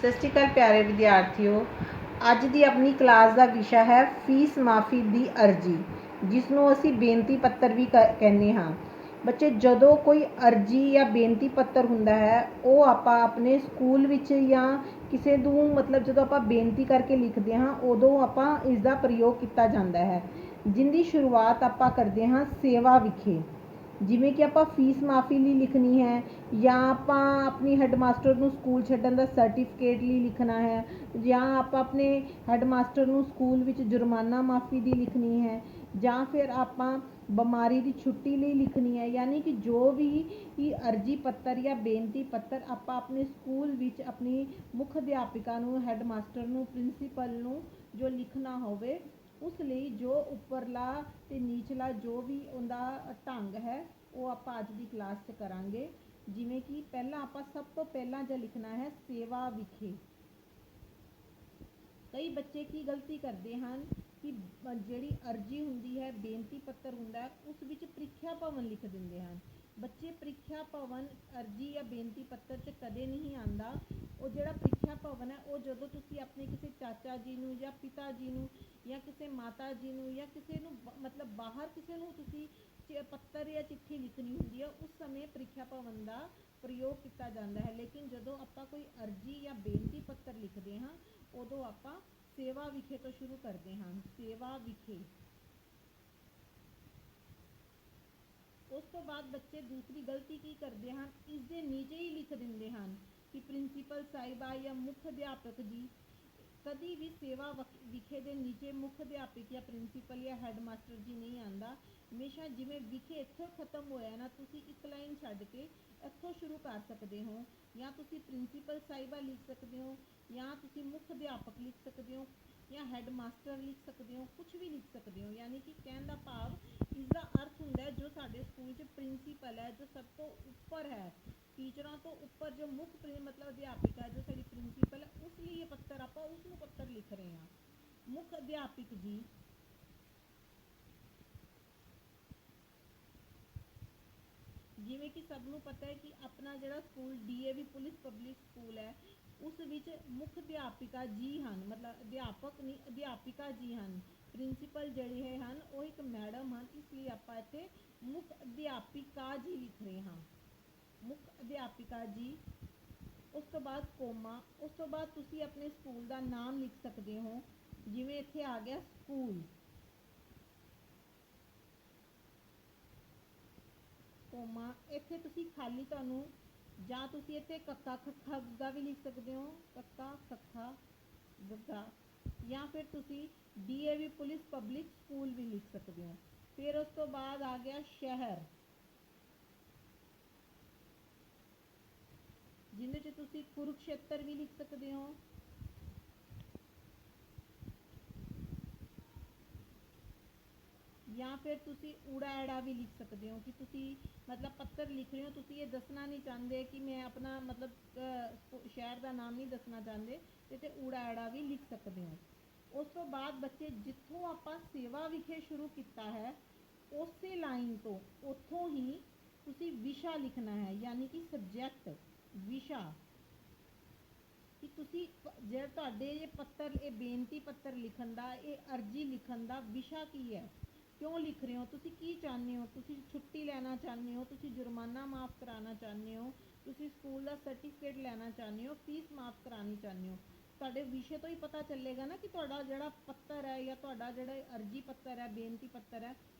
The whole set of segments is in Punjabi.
ਸਤਿ ਸ਼੍ਰੀ ਅਕਾਲ ਪਿਆਰੇ ਵਿਦਿਆਰਥੀਓ। ਅੱਜ ਦੀ ਆਪਣੀ ਕਲਾਸ ਦਾ ਵਿਸ਼ਾ ਹੈ ਫੀਸ ਮਾਫੀ ਦੀ ਅਰਜੀ, ਜਿਸ ਨੂੰ ਅਸੀਂ ਬੇਨਤੀ ਪੱਤਰ ਵੀ ਕਹਿੰਦੇ ਹਾਂ। ਬੱਚੇ, ਜਦੋਂ ਕੋਈ ਅਰਜੀ ਜਾਂ ਬੇਨਤੀ ਪੱਤਰ ਹੁੰਦਾ ਹੈ, ਉਹ ਆਪਾਂ ਆਪਣੇ ਸਕੂਲ ਵਿੱਚ ਜਾਂ ਕਿਸੇ ਨੂੰ ਜਦੋਂ ਆਪਾਂ ਬੇਨਤੀ ਕਰਕੇ ਲਿਖਦੇ ਹਾਂ, ਉਦੋਂ ਆਪਾਂ ਇਸ ਦਾ ਪ੍ਰਯੋਗ ਕੀਤਾ ਜਾਂਦਾ ਹੈ, ਜਿਹਦੀ ਸ਼ੁਰੂਆਤ ਆਪਾਂ ਕਰਦੇ ਹਾਂ ਸੇਵਾ ਵਿਖੇ। ਜਿਵੇਂ ਕਿ ਆਪਾਂ ਫੀਸ ਮਾਫੀ ਲਈ ਲਿਖਣੀ ਹੈ, ਜਾਂ ਆਪਾਂ ਆਪਣੀ ਹੈਡਮਾਸਟਰ ਨੂੰ ਸਕੂਲ ਛੱਡਣ ਦਾ ਸਰਟੀਫਿਕੇਟ ਲਈ ਲਿਖਣਾ ਹੈ, ਜਾਂ ਆਪਾਂ ਆਪਣੇ ਹੈਡਮਾਸਟਰ ਨੂੰ ਸਕੂਲ ਵਿੱਚ ਜੁਰਮਾਨਾ ਮਾਫੀ ਦੀ ਲਿਖਣੀ ਹੈ, ਜਾਂ ਫਿਰ ਆਪਾਂ ਬਿਮਾਰੀ ਦੀ ਛੁੱਟੀ ਲਈ ਲਿਖਣੀ ਹੈ। ਯਾਨੀ ਕਿ ਜੋ ਵੀ ਅਰਜੀ ਪੱਤਰ ਜਾਂ ਬੇਨਤੀ ਪੱਤਰ ਆਪਾਂ ਆਪਣੇ ਸਕੂਲ ਵਿੱਚ ਆਪਣੀ ਮੁੱਖ ਅਧਿਆਪਿਕਾ ਨੂੰ, ਹੈਡਮਾਸਟਰ ਨੂੰ, ਪ੍ਰਿੰਸੀਪਲ ਨੂੰ ਜੋ ਲਿਖਣਾ ਹੋਵੇ, ਉਸ ਲਈ ਜੋ ਉੱਪਰਲਾ ਅਤੇ ਨੀਚਲਾ ਜੋ ਵੀ ਉਹਦਾ ਢੰਗ ਹੈ, ਉਹ ਆਪਾਂ ਅੱਜ ਦੀ ਕਲਾਸ 'ਚ ਕਰਾਂਗੇ। ਜਿਵੇਂ ਕਿ ਪਹਿਲਾਂ ਆਪਾਂ ਸਭ ਤੋਂ ਪਹਿਲਾਂ ਜੋ ਲਿਖਣਾ ਹੈ ਸੇਵਾ ਵਿਖੇ। ਕਈ ਬੱਚੇ ਕੀ ਗਲਤੀ ਕਰਦੇ ਹਨ ਕਿ ਜਿਹੜੀ ਅਰਜੀ ਹੁੰਦੀ ਹੈ, ਬੇਨਤੀ ਪੱਤਰ ਹੁੰਦਾ ਹੈ, ਉਸ ਵਿੱਚ ਪ੍ਰੀਖਿਆ ਭਵਨ ਲਿਖ ਦਿੰਦੇ ਹਨ। ਬੱਚੇ, ਪ੍ਰੀਖਿਆ ਭਵਨ ਅਰਜੀ ਜਾਂ ਬੇਨਤੀ ਪੱਤਰ 'ਚ ਕਦੇ ਨਹੀਂ ਆਉਂਦਾ। ਉਹ ਜਿਹੜਾ ਪ੍ਰੀਖਿਆ ਭਵਨ ਹੈ, ਉਹ ਜਦੋਂ ਤੁਸੀਂ ਆਪਣੇ ਕਿਸੇ ਚਾਚਾ ਜੀ ਨੂੰ ਜਾਂ ਪਿਤਾ ਜੀ ਨੂੰ ਜਾਂ ਕਿਸੇ ਮਾਤਾ ਜੀ ਨੂੰ ਜਾਂ ਕਿਸੇ ਨੂੰ ਬਾਹਰ ਕਿਸੇ ਨੂੰ ਤੁਸੀਂ ਪੱਤਰ ਜਾਂ ਚਿੱਠੀ ਲਿਖਣੀ ਹੁੰਦੀ ਹੈ, ਉਸ ਸਮੇਂ ਪ੍ਰੀਖਿਆ ਭਵਨ ਦਾ ਪ੍ਰਯੋਗ ਕੀਤਾ ਜਾਂਦਾ ਹੈ। ਲੇਕਿਨ ਜਦੋਂ ਆਪਾਂ ਕੋਈ ਅਰਜੀ ਜਾਂ ਬੇਨਤੀ ਪੱਤਰ ਲਿਖਦੇ ਹਾਂ, ਉਦੋਂ ਆਪਾਂ ਸੇਵਾ ਵਿਖੇ ਤੋਂ ਸ਼ੁਰੂ ਕਰਦੇ ਹਾਂ। ਸੇਵਾ ਵਿਖੇ। ਉਸ ਤੋਂ ਬਾਅਦ ਬੱਚੇ ਦੂਸਰੀ ਗਲਤੀ ਕੀ ਕਰਦੇ ਹਨ, ਇਸ ਦੇ ਨੀਚੇ ਹੀ ਲਿਖ ਦਿੰਦੇ ਹਨ ਕਿ ਪ੍ਰਿੰਸੀਪਲ ਸਾਹਿਬਾ ਜਾਂ ਮੁੱਖ ਅਧਿਆਪਕ ਜੀ। ਕਦੀ ਵੀ ਸੇਵਾ ਵਿਖੇ ਦੇ ਨੀਚੇ ਮੁੱਖ ਅਧਿਆਪਕ ਜਾਂ ਪ੍ਰਿੰਸੀਪਲ ਜਾਂ ਹੈਡਮਾਸਟਰ ਜੀ ਨਹੀਂ ਆਉਂਦਾ। ਹਮੇਸ਼ਾ ਜਿਵੇਂ ਵਿਖੇ ਇੱਥੋਂ ਖਤਮ ਹੋਇਆ ਨਾ, ਤੁਸੀਂ ਇੱਕ ਲਾਈਨ ਛੱਡ ਕੇ ਇੱਥੋਂ ਸ਼ੁਰੂ ਕਰ ਸਕਦੇ ਹੋ। ਜਾਂ ਤੁਸੀਂ ਪ੍ਰਿੰਸੀਪਲ ਸਾਹਿਬਾ ਲਿਖ ਸਕਦੇ ਹੋ, ਜਾਂ ਤੁਸੀਂ ਮੁੱਖ ਅਧਿਆਪਕ ਲਿਖ ਸਕਦੇ ਹੋ, ਜਾਂ ਹੈਡਮਾਸਟਰ ਲਿਖ ਸਕਦੇ ਹੋ, ਕੁਝ ਵੀ ਲਿਖ ਸਕਦੇ ਹੋ। ਯਾਨੀ ਕਿ ਕਹਿਣ ਦਾ ਭਾਵ, ਇਸ ਦਾ ਅਰਥ ਹੁੰਦਾ ਹੈ ਜੋ ਸਾਡੇ ਸਕੂਲ 'ਚ ਪ੍ਰਿੰਸੀਪਲ ਹੈ, ਜੋ ਸਭ ਤੋਂ ਉੱਪਰ ਹੈ, ਟੀਚਰਾਂ ਤੋਂ ਉੱਪਰ ਜੋ ਮੁੱਖ ਅਧਿਆਪਕ ਹੈ, ਜੋ ਸਾਡੀ ਪ੍ਰਿੰਸੀਪਲ ਹੈ, ਉਸ ਲਈ ਇਹ ਪੱਤਰ ਆਪਾਂ ਉਸ ਨੂੰ ਪੱਤਰ ਲਿਖ ਰਹੇ ਹਾਂ। ਮੁੱਖ ਅਧਿਆਪਕ ਜੀ। ਜਿਵੇਂ ਕਿ ਸਭ ਨੂੰ ਪਤਾ ਹੈ ਕਿ ਆਪਣਾ ਜਿਹੜਾ school DAV police public school ਹੈ, ਉਸ ਵਿੱਚ ਮੁੱਖ ਅਧਿਆਪਿਕਾ ਜੀ ਹਨ। ਅਧਿਆਪਕ ਨਹੀਂ, ਅਧਿਆਪਿਕਾ ਜੀ ਹਨ। ਪ੍ਰਿੰਸੀਪਲ ਜਿਹੜੇ ਹਨ ਉਹ ਇੱਕ ਮੈਡਮ ਹਨ, ਇਸ ਲਈ ਆਪਾਂ ਇੱਥੇ ਮੁੱਖ ਅਧਿਆਪਿਕਾ ਜੀ ਲਿਖ ਰਹੇ ਹਾਂ। ਮੁੱਖ ਅਧਿਆਪਿਕਾ ਜੀ। ਉਸ ਤੋਂ ਬਾਅਦ ਕੋਮਾ। ਉਸ ਤੋਂ ਬਾਅਦ ਤੁਸੀਂ ਆਪਣੇ ਸਕੂਲ ਦਾ ਨਾਮ ਲਿਖ ਸਕਦੇ ਹੋ। ਜਿਵੇਂ ਇੱਥੇ ਆ ਗਿਆ ਸਕੂਲ, ਕੋਮਾ। ਇੱਥੇ ਤੁਸੀਂ ਖਾਲੀ ਤੁਹਾਨੂੰ, ਜਾਂ ਤੁਸੀਂ ਇੱਥੇ ਕੱਕਾ ਖੱਖਾ ਗੱਗਾ ਵੀ ਲਿਖ ਸਕਦੇ ਹੋ, ਕੱਕਾ ਖੱਖਾ ਗੱਗਾ। ਜਾਂ ਫਿਰ ਤੁਸੀਂ DAV ਪੁਲਿਸ ਪਬਲਿਕ ਸਕੂਲ ਵੀ ਲਿਖ ਸਕਦੇ ਹੋ। ਫਿਰ ਉਸ ਤੋਂ ਬਾਅਦ ਆ ਗਿਆ ਸ਼ਹਿਰ, ਜਿਹਦੇ 'ਚ ਤੁਸੀਂ ਕੁਰੂਕਸ਼ੇਤਰ ਵੀ ਲਿਖ ਸਕਦੇ ਹੋ। ਜਾਂ ਫਿਰ ਤੁਸੀਂ ਊੜਾ ਐੜਾ ਵੀ ਲਿਖ ਸਕਦੇ ਹੋ ਕਿ ਤੁਸੀਂ ਪੱਤਰ ਲਿਖ ਰਹੇ ਹੋ, ਤੁਸੀਂ ਇਹ ਦੱਸਣਾ ਨਹੀਂ ਚਾਹੁੰਦੇ ਕਿ ਮੈਂ ਆਪਣਾ ਸ਼ਹਿਰ ਦਾ ਨਾਮ ਨਹੀਂ ਦੱਸਣਾ ਚਾਹੁੰਦੇ, ਤੇ ਊੜਾ ਐੜਾ ਵੀ ਲਿਖ ਸਕਦੇ ਹੋ। ਉਸ ਤੋਂ ਬਾਅਦ ਬੱਚੇ, ਜਿੱਥੋਂ ਆਪਾਂ ਸੇਵਾ ਵਿਖੇ ਸ਼ੁਰੂ ਕੀਤਾ ਹੈ, ਉਸੇ ਲਾਈਨ ਤੋਂ ਉੱਥੋਂ ਹੀ ਤੁਸੀਂ ਵਿਸ਼ਾ ਲਿਖਣਾ ਹੈ। ਯਾਨੀ ਕਿ ਸਬਜੈਕਟ, ਵਿਸ਼ਾ। ਕਿ ਤੁਸੀਂ ਜਿਹੜਾ ਤੁਹਾਡੇ ਇਹ ਪੱਤਰ, ਇਹ ਬੇਨਤੀ ਪੱਤਰ ਲਿਖਣ ਦਾ, ਇਹ ਅਰਜੀ ਲਿਖਣ ਦਾ ਵਿਸ਼ਾ ਕੀ ਹੈ, ਕਿਉਂ ਲਿਖ ਰਹੇ ਹੋ, ਤੁਸੀਂ ਕੀ ਚਾਹੁੰਦੇ ਹੋ। ਤੁਸੀਂ ਛੁੱਟੀ ਲੈਣਾ ਚਾਹੁੰਦੇ ਹੋ, ਤੁਸੀਂ ਜੁਰਮਾਨਾ ਮਾਫ ਕਰਾਉਣਾ ਚਾਹੁੰਦੇ ਹੋ, ਤੁਸੀਂ ਸਕੂਲ ਦਾ ਸਰਟੀਫਿਕੇਟ ਲੈਣਾ ਚਾਹੁੰਦੇ ਹੋ, ਫੀਸ ਮਾਫ ਕਰਾਉਣੀ ਚਾਹੁੰਦੇ ਹੋ। ਤੁਹਾਡੇ ਵਿਸ਼ੇ ਤੋਂ ਹੀ ਪਤਾ ਚੱਲੇਗਾ ਨਾ ਕਿ ਤੁਹਾਡਾ ਜਿਹੜਾ ਪੱਤਰ ਹੈ, ਜਾਂ ਤੁਹਾਡਾ ਜਿਹੜਾ ਅਰਜੀ ਪੱਤਰ ਹੈ, ਬੇਨਤੀ ਪੱਤਰ ਹੈ,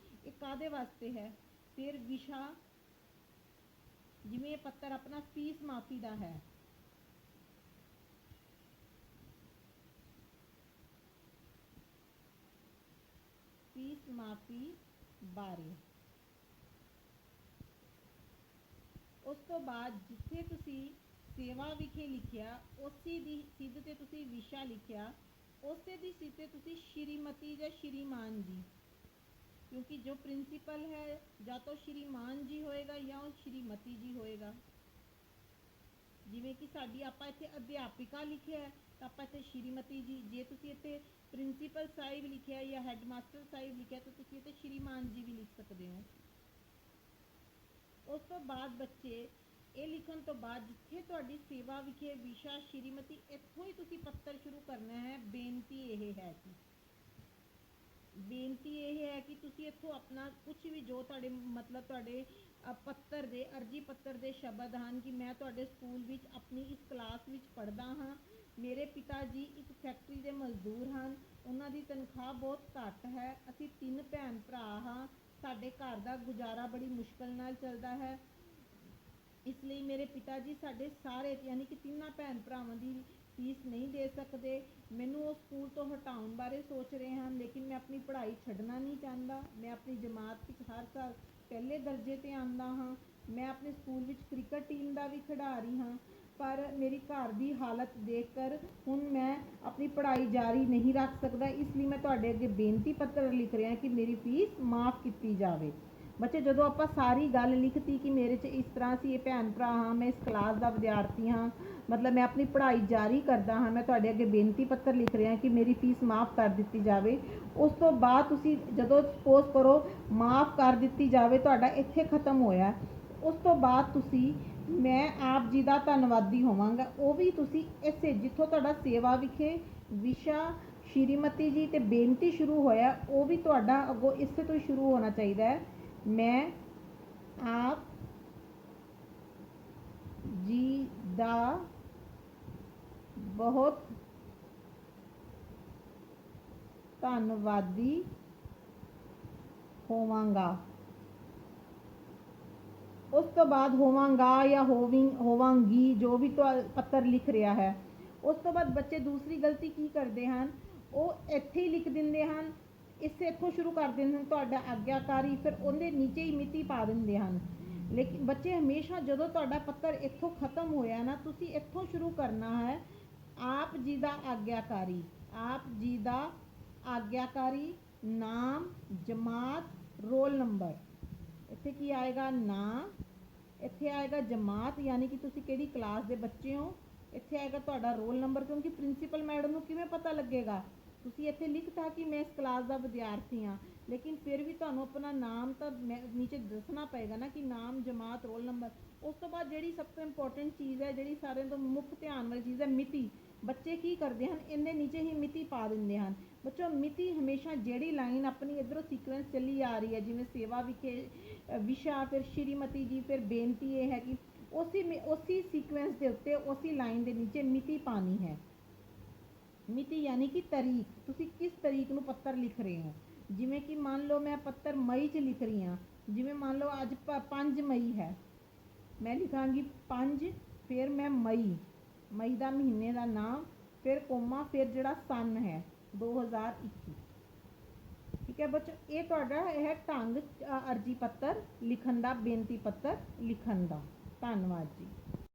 ਇਹ ਕਾਹਦੇ ਵਾਸਤੇ ਹੈ। ਫਿਰ ਵਿਸ਼ਾ। ਜਿਵੇਂ ਇਹ ਪੱਤਰ ਆਪਣਾ ਫੀਸ ਮਾਫੀ ਦਾ ਹੈ, ਫੀਸ ਮਾਫੀ ਬਾਰੇ। ਉਸ ਤੋਂ ਬਾਅਦ ਜਿੱਥੇ ਤੁਸੀਂ ਸੇਵਾ ਵਿਖੇ ਲਿਖਿਆ, ਉਸੇ ਦੀ ਸਿੱਧ ਤੇ ਤੁਸੀਂ ਵਿਸ਼ਾ ਲਿਖਿਆ, ਉਸੇ ਦੀ ਸਿੱਧ ਤੇ ਤੁਸੀਂ ਸ਼੍ਰੀਮਤੀ ਜਾਂ ਸ਼੍ਰੀਮਾਨ ਜੀ, ਕਿਉਂਕਿ ਜੋ ਪ੍ਰਿੰਸੀਪਲ ਹੈ ਜਾਂ ਤਾਂ ਸ਼੍ਰੀਮਾਨ ਜੀ ਹੋਏਗਾ ਜਾਂ ਉਹ ਸ਼੍ਰੀਮਤੀ ਜੀ ਹੋਏਗਾ। ਜਿਵੇਂ ਕਿ ਸਾਡੀ ਆਪਾਂ ਇੱਥੇ ਅਧਿਆਪਿਕਾ ਲਿਖਿਆ ਹੈ, ਤਾਂ ਆਪਾਂ ਇੱਥੇ ਸ਼੍ਰੀਮਤੀ ਜੀ। ਜੇ ਤੁਸੀਂ ਇੱਥੇ ਪ੍ਰਿੰਸੀਪਲ ਸਾਹਿਬ ਲਿਖਿਆ ਜਾਂ ਹੈਡਮਾਸਟਰ ਸਾਹਿਬ ਲਿਖਿਆ, ਤਾਂ ਤੁਸੀਂ ਇੱਥੇ ਸ਼੍ਰੀਮਾਨ ਜੀ ਵੀ ਲਿਖ ਸਕਦੇ ਹੋ। ਉਸ ਤੋਂ ਬਾਅਦ ਬੱਚੇ, ਇਹ ਲਿਖਣ ਤੋਂ ਬਾਅਦ ਜਿੱਥੇ ਤੁਹਾਡੀ ਸੇਵਾ ਵਿਖੇ ਵਿਸ਼ਾ ਸ਼੍ਰੀਮਤੀ, ਇੱਥੋਂ ਹੀ ਤੁਸੀਂ ਪੱਤਰ ਸ਼ੁਰੂ ਕਰਨਾ ਹੈ। ਬੇਨਤੀ ਇਹ ਹੈ ਕਿ ਤੁਸੀਂ ਇੱਥੋਂ ਆਪਣਾ ਕੁਝ ਵੀ ਜੋ ਤੁਹਾਡੇ ਮਤਲਬ ਤੁਹਾਡੇ ਪੱਤਰ ਦੇ ਅਰਜੀ ਪੱਤਰ ਦੇ ਸ਼ਬਦ ਹਨ ਕਿ ਮੈਂ ਤੁਹਾਡੇ ਸਕੂਲ ਵਿੱਚ ਆਪਣੀ ਇਸ ਕਲਾਸ ਵਿੱਚ ਪੜ੍ਹਦਾ ਹਾਂ, ਮੇਰੇ ਪਿਤਾ ਜੀ ਇੱਕ ਫੈਕਟਰੀ ਦੇ ਮਜ਼ਦੂਰ ਹਨ, ਉਹਨਾਂ ਦੀ ਤਨਖਾਹ ਬਹੁਤ ਘੱਟ ਹੈ, ਅਸੀਂ 3 ਭੈਣ ਭਰਾ ਹਾਂ, ਸਾਡੇ ਘਰ ਦਾ ਗੁਜ਼ਾਰਾ ਬੜੀ ਮੁਸ਼ਕਲ ਨਾਲ ਚੱਲਦਾ ਹੈ, ਇਸ ਲਈ ਮੇਰੇ ਪਿਤਾ ਜੀ ਸਾਡੇ ਸਾਰੇ ਯਾਨੀ ਕਿ 3 ਭੈਣ ਭਰਾਵਾਂ ਦੀ ਫੀਸ ਨਹੀਂ ਦੇ ਸਕਦੇ। ਮੈਨੂੰ ਉਹ ਸਕੂਲ ਤੋਂ ਹਟਾਉਣ ਬਾਰੇ ਸੋਚ ਰਹੇ ਹਨ, ਲੇਕਿਨ ਮੈਂ ਆਪਣੀ ਪੜ੍ਹਾਈ ਛੱਡਣਾ ਨਹੀਂ ਚਾਹੁੰਦਾ। ਮੈਂ ਆਪਣੀ ਜਮਾਤ ਵਿੱਚ ਹਰ ਸਾਲ ਪਹਿਲੇ ਦਰਜੇ 'ਤੇ ਆਉਂਦਾ ਹਾਂ। ਮੈਂ ਆਪਣੇ ਸਕੂਲ ਵਿੱਚ ਕ੍ਰਿਕਟ ਟੀਮ ਦਾ ਵੀ ਖਿਡਾਰੀ ਹਾਂ, ਪਰ ਮੇਰੀ ਘਰ ਦੀ ਹਾਲਤ ਦੇਖ ਕਰ ਹੁਣ ਮੈਂ ਆਪਣੀ ਪੜ੍ਹਾਈ ਜਾਰੀ ਨਹੀਂ ਰੱਖ ਸਕਦਾ। ਇਸ ਲਈ ਮੈਂ ਤੁਹਾਡੇ ਅੱਗੇ ਬੇਨਤੀ ਪੱਤਰ ਲਿਖ ਰਿਹਾ ਕਿ ਮੇਰੀ ਫੀਸ ਮਾफ़ ਕੀਤੀ ਜਾਵੇ। ਬੱਚੇ ਜਦੋਂ ਆਪਾਂ ਸਾਰੀ ਗੱਲ ਲਿਖਤੀ ਕਿ ਮੇਰੇ 'ਚ ਇਸ ਤਰ੍ਹਾਂ ਸੀ, ਇਹ ਭੈਣ ਭਰਾ ਹਾਂ, ਮੈਂ ਇਸ ਕਲਾਸ ਦਾ ਵਿਦਿਆਰਥੀ ਹਾਂ, ਮਤਲਬ ਮੈਂ ਆਪਣੀ ਪੜ੍ਹਾਈ ਜਾਰੀ ਕਰਦਾ ਹਾਂ, ਮੈਂ ਤੁਹਾਡੇ ਅੱਗੇ ਬੇਨਤੀ ਪੱਤਰ ਲਿਖ ਰਿਹਾ ਕਿ ਮੇਰੀ ਫੀਸ ਮਾफ़ ਕਰ ਦਿੱਤੀ ਜਾਵੇ। ਉਸ ਤੋਂ ਬਾਅਦ ਤੁਸੀਂ ਜਦੋਂ ਸਪੋਜ਼ ਕਰੋ ਮਾफ़ ਕਰ ਦਿੱਤੀ ਜਾਵੇ, ਤੁਹਾਡਾ ਇੱਥੇ ਖ਼ਤਮ ਹੋਇਆ। ਉਸ ਤੋਂ ਬਾਅਦ ਤੁਸੀਂ ਮੈਂ ਆਪ ਜੀ ਦਾ ਧੰਨਵਾਦੀ ਹੋਵਾਂਗਾ, ਉਹ ਵੀ ਤੁਸੀਂ ਇਸੇ ਜਿੱਥੋਂ ਤੁਹਾਡਾ ਸੇਵਾ ਵਿਖੇ ਵਿਸ਼ਾ ਸ਼੍ਰੀਮਤੀ ਜੀ ਤੇ ਬੇਨਤੀ ਸ਼ੁਰੂ ਹੋਇਆ, ਉਹ ਵੀ ਤੁਹਾਡਾ ਅੱਗੋਂ ਇਸੇ ਤੋਂ ਸ਼ੁਰੂ ਹੋਣਾ ਚਾਹੀਦਾ ਹੈ। ਮੈਂ ਆਪ ਜੀ ਦਾ ਬਹੁਤ ਧੰਨਵਾਦੀ ਹੋਵਾਂਗਾ। ਉਸ ਤੋਂ ਬਾਅਦ ਹੋਵਾਂਗਾ ਜਾਂ ਹੋਵਾਂਗੀ ਜੋ ਵੀ ਪੱਤਰ ਲਿਖ ਰਿਹਾ ਹੈ। ਉਸ ਤੋਂ ਬਾਅਦ ਬੱਚੇ ਦੂਸਰੀ ਗਲਤੀ ਕੀ ਕਰਦੇ ਹਨ, ਉਹ ਇੱਥੇ ਹੀ ਲਿਖ ਦਿੰਦੇ ਹਨ, ਇੱਥੋਂ ਸ਼ੁਰੂ ਕਰ ਦਿੰਦੇ ਹਨ ਤੁਹਾਡਾ ਆਗਿਆਕਾਰੀ, ਫਿਰ ਉਹਦੇ ਨੀਚੇ ਹੀ ਮਿਤੀ ਪਾ ਦਿੰਦੇ ਹਨ। ਲੇਕਿਨ ਬੱਚੇ ਹਮੇਸ਼ਾ ਜਦੋਂ ਤੁਹਾਡਾ ਪੱਤਰ ਇੱਥੋਂ ਖਤਮ ਹੋਇਆ ਨਾ, ਤੁਸੀਂ ਇੱਥੋਂ ਸ਼ੁਰੂ ਕਰਨਾ ਹੈ ਆਪ ਜੀ ਦਾ ਆਗਿਆਕਾਰੀ। ਆਪ ਜੀ ਦਾ ਆਗਿਆਕਾਰੀ, ਨਾਮ, ਜਮਾਤ, ਰੋਲ ਨੰਬਰ। ਇੱਥੇ ਕੀ ਆਏਗਾ, ਨਾਂ, ਇੱਥੇ ਆਏਗਾ ਜਮਾਤ ਯਾਨੀ ਕਿ ਤੁਸੀਂ ਕਿਹੜੀ ਕਲਾਸ ਦੇ ਬੱਚੇ ਹੋ, ਇੱਥੇ ਆਏਗਾ ਤੁਹਾਡਾ ਰੋਲ ਨੰਬਰ, ਕਿਉਂਕਿ ਪ੍ਰਿੰਸੀਪਲ ਮੈਡਮ ਨੂੰ ਕਿਵੇਂ ਪਤਾ ਲੱਗੇਗਾ, ਤੁਸੀਂ ਇੱਥੇ ਲਿਖਤਾ ਕਿ ਮੈਂ ਇਸ ਕਲਾਸ ਦਾ ਵਿਦਿਆਰਥੀ ਹਾਂ, ਲੇਕਿਨ ਫਿਰ ਵੀ ਤੁਹਾਨੂੰ ਆਪਣਾ ਨਾਮ ਤਾਂ ਨੀਚੇ ਦੱਸਣਾ ਪਏਗਾ ਨਾ ਕਿ ਨਾਮ, ਜਮਾਤ, ਰੋਲ ਨੰਬਰ। ਉਸ ਤੋਂ ਬਾਅਦ ਜਿਹੜੀ ਸਭ ਤੋਂ ਇੰਪੋਰਟੈਂਟ ਚੀਜ਼ ਹੈ, ਜਿਹੜੀ ਸਾਰਿਆਂ ਤੋਂ ਮੁੱਖ ਧਿਆਨ ਵਾਲੀ ਚੀਜ਼ ਹੈ, ਮਿਤੀ। ਬੱਚੇ ਕੀ ਕਰਦੇ ਹਨ, ਇਹਦੇ ਨੀਚੇ ਹੀ ਮਿਤੀ ਪਾ ਦਿੰਦੇ ਹਨ। ਬੱਚੋ ਮਿਤੀ ਹਮੇਸ਼ਾ ਜਿਹੜੀ ਲਾਈਨ ਆਪਣੀ ਇੱਧਰੋਂ ਸੀਕੁਐਂਸ ਚੱਲੀ ਆ ਰਹੀ ਹੈ, ਜਿਵੇਂ ਸੇਵਾ ਵਿਖੇ ਵਿਸ਼ਾ, ਫਿਰ ਸ਼੍ਰੀਮਤੀ ਜੀ, ਫਿਰ ਬੇਨਤੀ ਇਹ ਹੈ ਕਿ ਉसी ਸੀਕੁਐਂਸ ਦੇ ਉੱਤੇ ਉसी ਲਾਈਨ ਦੇ ਨੀਚੇ ਮਿਤੀ ਪਾਣੀ ਹੈ। ਮਿਤੀ ਯਾਨੀ ਕਿ ਤਾਰੀਖ, ਤੁਸੀਂ ਕਿਸ ਤਾਰੀਖ ਨੂੰ ਪੱਤਰ ਲਿਖ ਰਹੇ ਹੋ। ਜਿਵੇਂ ਕਿ ਮੰਨ ਲਓ ਮੈਂ ਪੱਤਰ ਮਈ 'ਚ ਲਿਖ ਰਹੀ ਹਾਂ, ਜਿਵੇਂ ਮੰਨ ਲਓ ਅੱਜ 5 ਮਈ ਹੈ, ਮੈਂ ਲਿਖਾਂਗੀ 5, ਫਿਰ ਮੈਂ ਮਈ ਦਾ ਮਹੀਨੇ ਦਾ ਨਾਮ, ਫਿਰ ਕੋਮਾ, ਫਿਰ ਜਿਹੜਾ ਸਨ ਹੈ 2021। ਠੀਕ ਹੈ ਬੱਚੋ, ਇਹ ਤੁਹਾਡਾ ਇਹ ਢੰਗ ਅਰਜੀ ਪੱਤਰ ਲਿਖਣ ਦਾ, ਬੇਨਤੀ ਪੱਤਰ ਲਿਖਣ ਦਾ। ਧੰਨਵਾਦ ਜੀ।